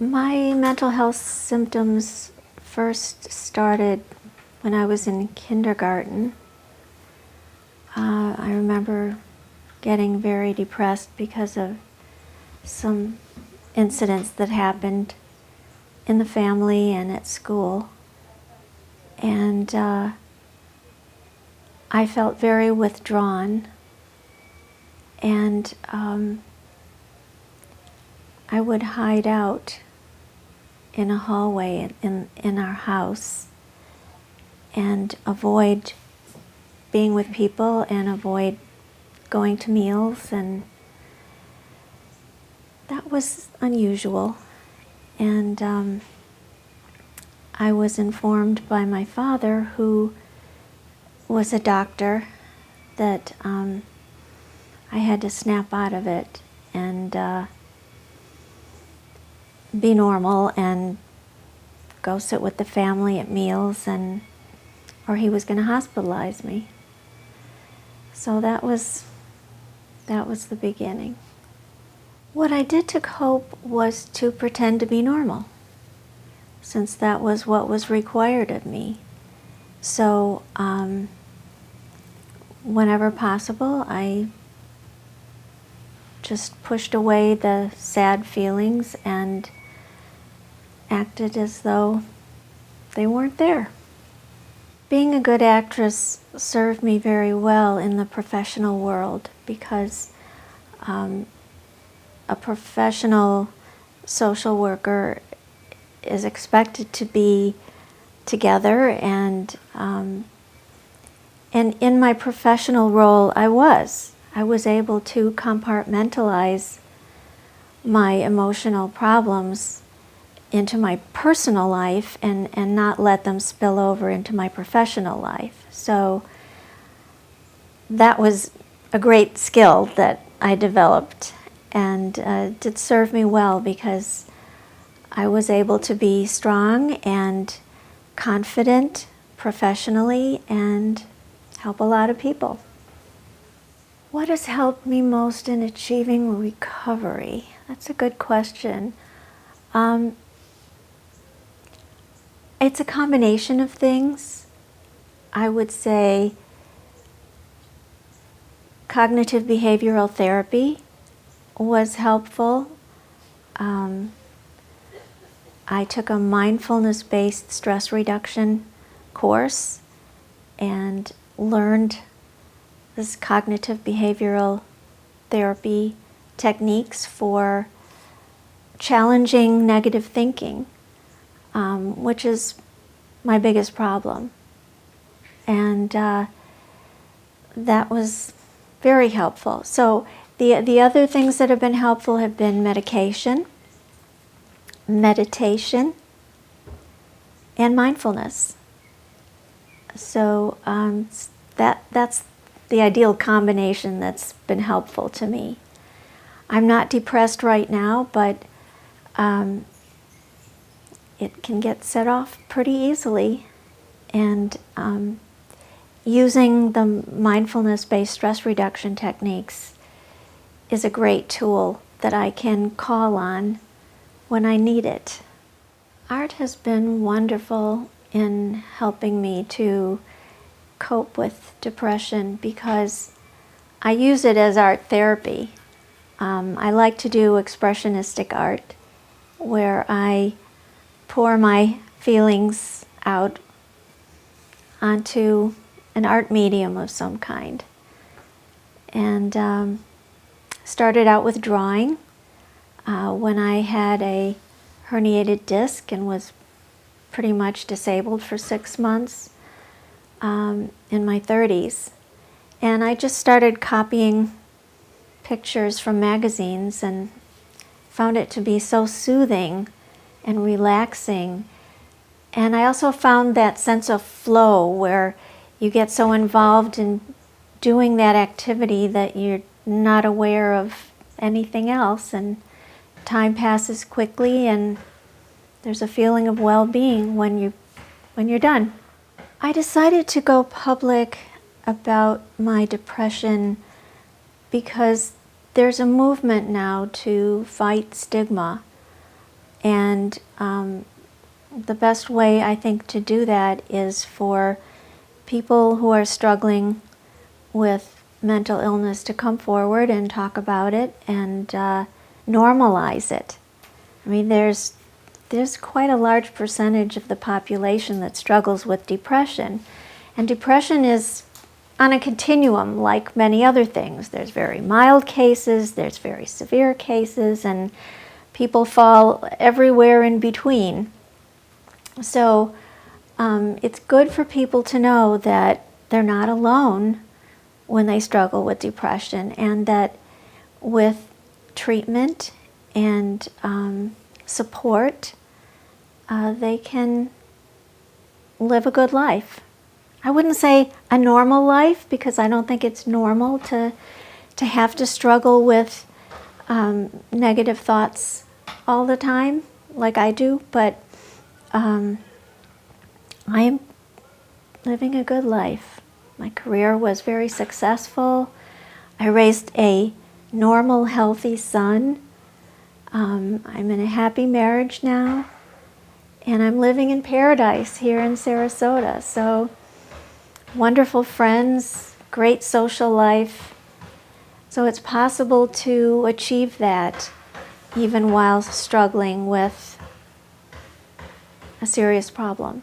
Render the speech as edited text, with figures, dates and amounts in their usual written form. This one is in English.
My mental health symptoms first started when I was in kindergarten. I remember getting very depressed because of some incidents that happened in the family and at school. And I felt very withdrawn, and I would hide out in a hallway in our house and avoid being with people and avoid going to meals, and that was unusual. And I was informed by my father, who was a doctor, that I had to snap out of it and be normal and go sit with the family at meals, or he was going to hospitalize me. So that was the beginning. What I did to cope was to pretend to be normal, since that was what was required of me. So whenever possible, I just pushed away the sad feelings and acted as though they weren't there. Being a good actress served me very well in the professional world, because a professional social worker is expected to be together, and in my professional role I was able to compartmentalize my emotional problems into my personal life and not let them spill over into my professional life. So that was a great skill that I developed, and did serve me well, because I was able to be strong and confident professionally and help a lot of people. What has helped me most in achieving recovery? That's a good question. It's a combination of things. I would say cognitive behavioral therapy was helpful. I took a mindfulness-based stress reduction course and learned this cognitive behavioral therapy techniques for challenging negative thinking, which is my biggest problem. And that was very helpful. So the other things that have been helpful have been medication, meditation, and mindfulness. So that's the ideal combination that's been helpful to me. I'm not depressed right now, but it can get set off pretty easily, and using the mindfulness-based stress reduction techniques is a great tool that I can call on when I need it. Art has been wonderful in helping me to cope with depression, because I use it as art therapy. I like to do expressionistic art, where I pour my feelings out onto an art medium of some kind. And started out with drawing when I had a herniated disc and was pretty much disabled for 6 months in my 30s. And I just started copying pictures from magazines and found it to be so soothing and relaxing. And I also found that sense of flow, where you get so involved in doing that activity that you're not aware of anything else, and time passes quickly, and there's a feeling of well-being when you're done. I decided to go public about my depression because there's a movement now to fight stigma, and And the best way I think to do that is for people who are struggling with mental illness to come forward and talk about it and normalize it. I mean, there's quite a large percentage of the population that struggles with depression. And depression is on a continuum like many other things. There's very mild cases, there's very severe cases, and people fall everywhere in between. So it's good for people to know that they're not alone when they struggle with depression, and that with treatment and support, they can live a good life. I wouldn't say a normal life, because I don't think it's normal to have to struggle with negative thoughts all the time like I do, but I am living a good life. My career was very successful. I raised a normal, healthy son. I'm in a happy marriage now, and I'm living in paradise here in Sarasota. So, wonderful friends, great social life. So it's possible to achieve that even while struggling with a serious problem.